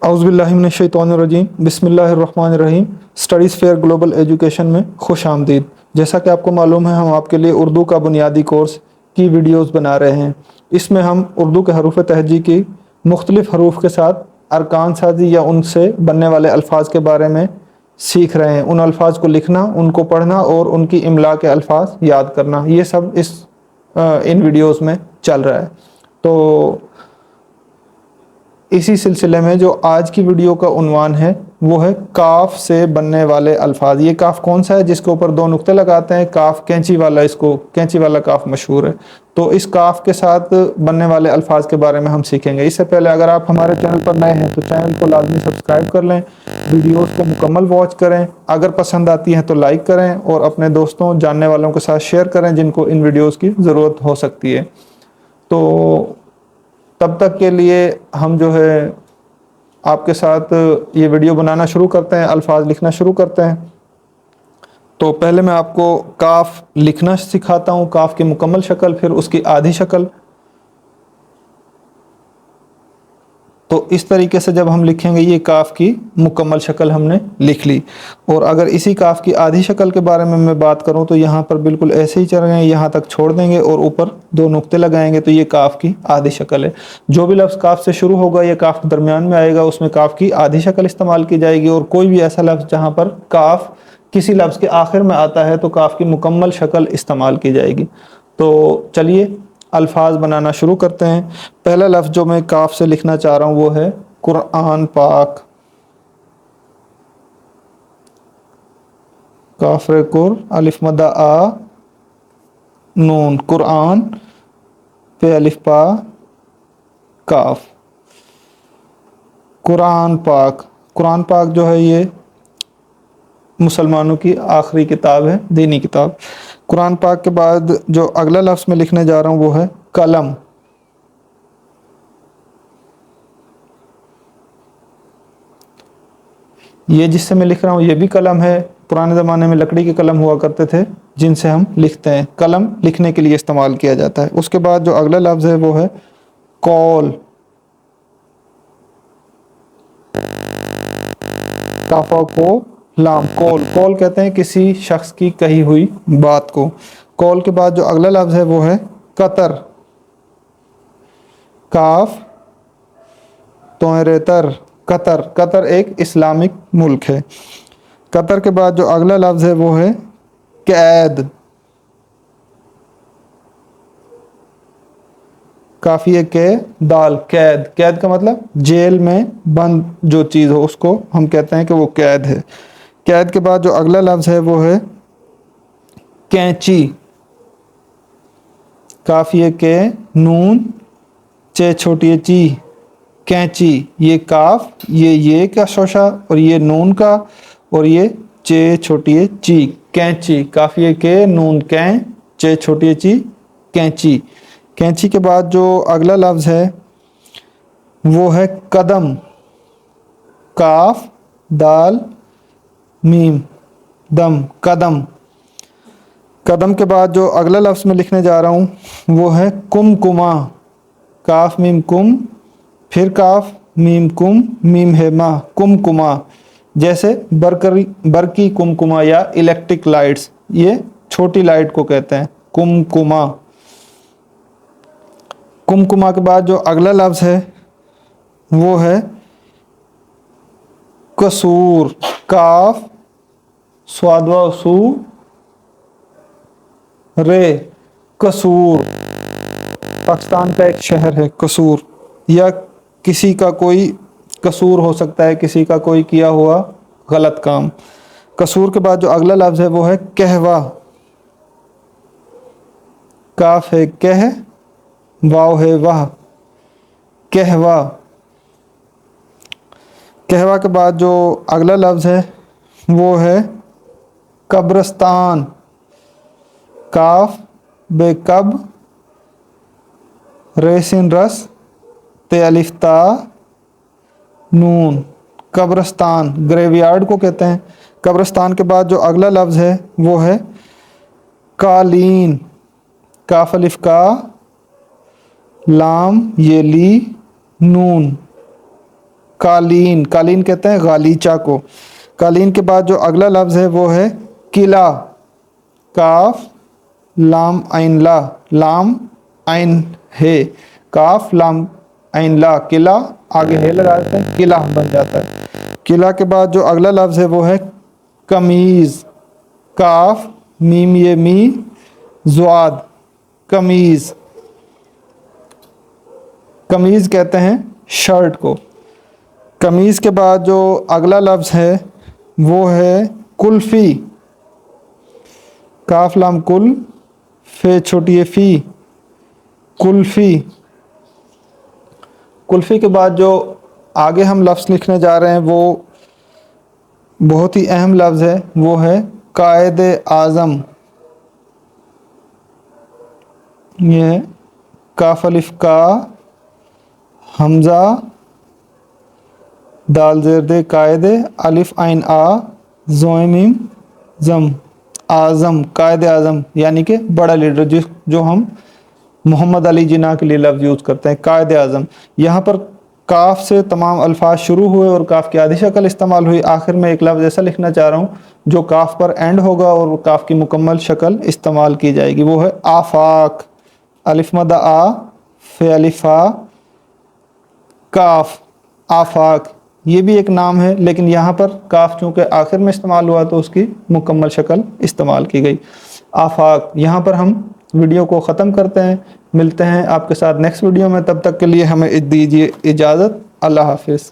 औज़ुबिल्लाहिमिनश्शैतानिर्रजीम बिस्मिल्लाहिर्रहमानिर्रहीम। Studies fair global education में खुश आमदीद। जैसा कि आपको मालूम है, हम आपके लिए उर्दू का बुनियादी कोर्स की वीडियोज़ बना रहे हैं। इसमें हम उर्दू के हरूफ तहजी की मुख्तलिफ़ हरूफ के साथ अरकान साजी या उनसे बनने वाले अल्फाज के बारे में सीख रहे हैं। उन अल्फाज को लिखना, उनको पढ़ना और उनकी इमला के अल्फाज याद करना, ये सब इन वीडियोज़ में चल रहा है। तो इसी सिलसिले में जो आज की वीडियो का उन्वान है वो है काफ से बनने वाले अल्फाज। ये काफ कौन सा है जिसके ऊपर दो नुक्ते लगाते हैं? काफ कैंची वाला, इसको कैंची वाला काफ मशहूर है। तो इस काफ के साथ बनने वाले अल्फाज के बारे में हम सीखेंगे। इससे पहले अगर आप हमारे चैनल पर नए हैं तो चैनल को लाजमी सब्सक्राइब कर लें, वीडियोस को मुकम्मल वॉच करें, अगर पसंद आती हैं तो लाइक करें और अपने दोस्तों जानने वालों के साथ शेयर करें जिनको इन वीडियोज़ की ज़रूरत हो सकती है। तो तब तक के लिए हम जो है आपके साथ ये वीडियो बनाना शुरू करते हैं, अल्फाज लिखना शुरू करते हैं। तो पहले मैं आपको काफ लिखना सिखाता हूँ, काफ की मुकम्मल शक्ल, फिर उसकी आधी शक्ल। तो इस तरीके से जब हम लिखेंगे, ये काफ की मुकम्मल शक्ल हमने लिख ली। और अगर इसी काफ की आधी शक्ल के बारे में मैं बात करूं तो यहाँ पर बिल्कुल ऐसे ही चल रहे हैं, यहाँ तक छोड़ देंगे और ऊपर दो नुक्ते लगाएंगे, तो ये काफ की आधी शक्ल है। जो भी लफ्ज़ काफ से शुरू होगा या काफ के दरमियान में आएगा उसमें काफ की आधी शक्ल इस्तेमाल की जाएगी। और कोई भी ऐसा लफ्ज़ जहाँ पर काफ किसी लफ्ज़ के आखिर में आता है तो काफ की मुकम्मल शक्ल इस्तेमाल की जाएगी। तो चलिए अल्फाज बनाना शुरू करते हैं। पहला लफ्ज़ जो मैं काफ से लिखना चाह रहा हूँ वो है कुरान पाक। काफरे कुर, अलिफ मद्दा आ, नून, कुरान पे अलिफ पा काफ, कुरान पाक। कुरान पाक जो है ये मुसलमानों की आखिरी किताब है, दीनी किताब। कुरान पाक के बाद जो अगला लफ्ज़ मैं लिखने जा रहा हूँ वो है कलम। ये जिससे मैं लिख रहा हूँ ये भी कलम है। पुराने ज़माने में लकड़ी के कलम हुआ करते थे जिनसे हम लिखते हैं। कलम लिखने के लिए इस्तेमाल किया जाता है। उसके बाद जो अगला लफ्ज़ है वो है कौल। काफा को लाम, कौल। कौल कहते हैं किसी शख्स की कही हुई बात को। कौल के बाद जो अगला लफ्ज़ है वो है कतर। काफ तोरेतर, कतर। कतर एक इस्लामिक मुल्क है। कतर के बाद जो अगला लफ्ज़ है वो है कैद। काफिए के दाल, कैद। कैद का मतलब जेल में बंद जो चीज़ हो उसको हम कहते हैं कि वो कैद है। कैद के बाद जो अगला लफ्ज़ है वो है कैंची। काफिए के नून, चे छोटी ची, कैंची। ये काफ, ये का शोशा और ये नून का, और ये चे छोटी ची, कैंची। काफिए के नून कैं, चे छोटी ची, कैंची। कैंची के बाद जो अगला लफ्ज़ है वो है कदम। काफ दाल मीम दम, कदम। कदम के बाद जो अगला लफ्ज़ मैं लिखने जा रहा हूँ वो है कुमकुमा। काफ मीम कुम, फिर काफ मीम कुम, मीम है मा, कुमकुमा। जैसे बरकी कुमकुमा या इलेक्ट्रिक लाइट्स, ये छोटी लाइट को कहते हैं कुमकुमा। कुमकुमा के बाद जो अगला लफ्ज़ है वो है कसूर। काफ स्वादवा सू रे, कसूर। पाकिस्तान का एक शहर है कसूर, या किसी का कोई कसूर हो सकता है, किसी का कोई किया हुआ गलत काम। कसूर के बाद जो अगला लफ्ज़ है वो है कहवा। काफ है कह, वाव है वाह, कहवा। कहवा के बाद जो अगला लफ्ज़ है वो है कब्रस्तान। काफ बेकब, रेसिन रस, ते अलिफ्ता नून, कब्रस्तान। ग्रेवयार्ड को कहते हैं। कब्रस्तान के बाद जो अगला लफ्ज़ है वो है कालीन। काफ अलिफ का, लाम ये ली, नून, कालीन, कालीन कहते हैं गालीचा को। कालीन के बाद जो अगला लफ्ज़ है वो है किला, काफ लाम आइन ला, लाम आइन है, काफ लाम आइन ला, किला आगे है लगा देते हैं, किला बन जाता है। किला के बाद जो अगला लफ्ज़ है वो है कमीज़, काफ मीम ये मी ज़ुआद, कमीज़। कमीज़ कहते हैं शर्ट को। कमीज़ के बाद जो अगला लफ्ज़ है वो है कुल्फ़ी, काफ लाम कुल फे छोटी ये फ़ी, कुल्फ़ी। कुल्फ़ी के बाद जो आगे हम लफ्ज़ लिखने जा रहे हैं वो बहुत ही अहम लफ्ज़ है, वो है कायदे आज़म। ये काफ अलिफ का, हमज़ा दाल ज़ेर दे, कायदे अलिफ आइन आ, ज़ोए मीम ज़म, आज़म, कायदे आज़म यानी कि बड़ा लीडर, जो हम मोहम्मद अली जिन्ना के लिए लफ्ज़ यूज़ करते हैं, कायदे आज़म। यहाँ पर काफ से तमाम अल्फाज शुरू हुए और काफ की आधी शक्ल इस्तेमाल हुई। आखिर में एक लफ्ज़ ऐसा लिखना चाह रहा हूँ जो काफ पर एंड होगा और काफ की मुकम्मल शक्ल इस्तेमाल की जाएगी, वो है आफाक, अलिफ मद आ फे अलिफा काफ, आफाक। ये भी एक नाम है लेकिन यहाँ पर काफ चूँकि आखिर में इस्तेमाल हुआ तो उसकी मुकम्मल शक्ल इस्तेमाल की गई, आफाक। यहाँ पर हम वीडियो को ख़त्म करते हैं, मिलते हैं आपके साथ नेक्स्ट वीडियो में, तब तक के लिए हमें दीजिए इजाज़त, अल्लाह हाफिज़।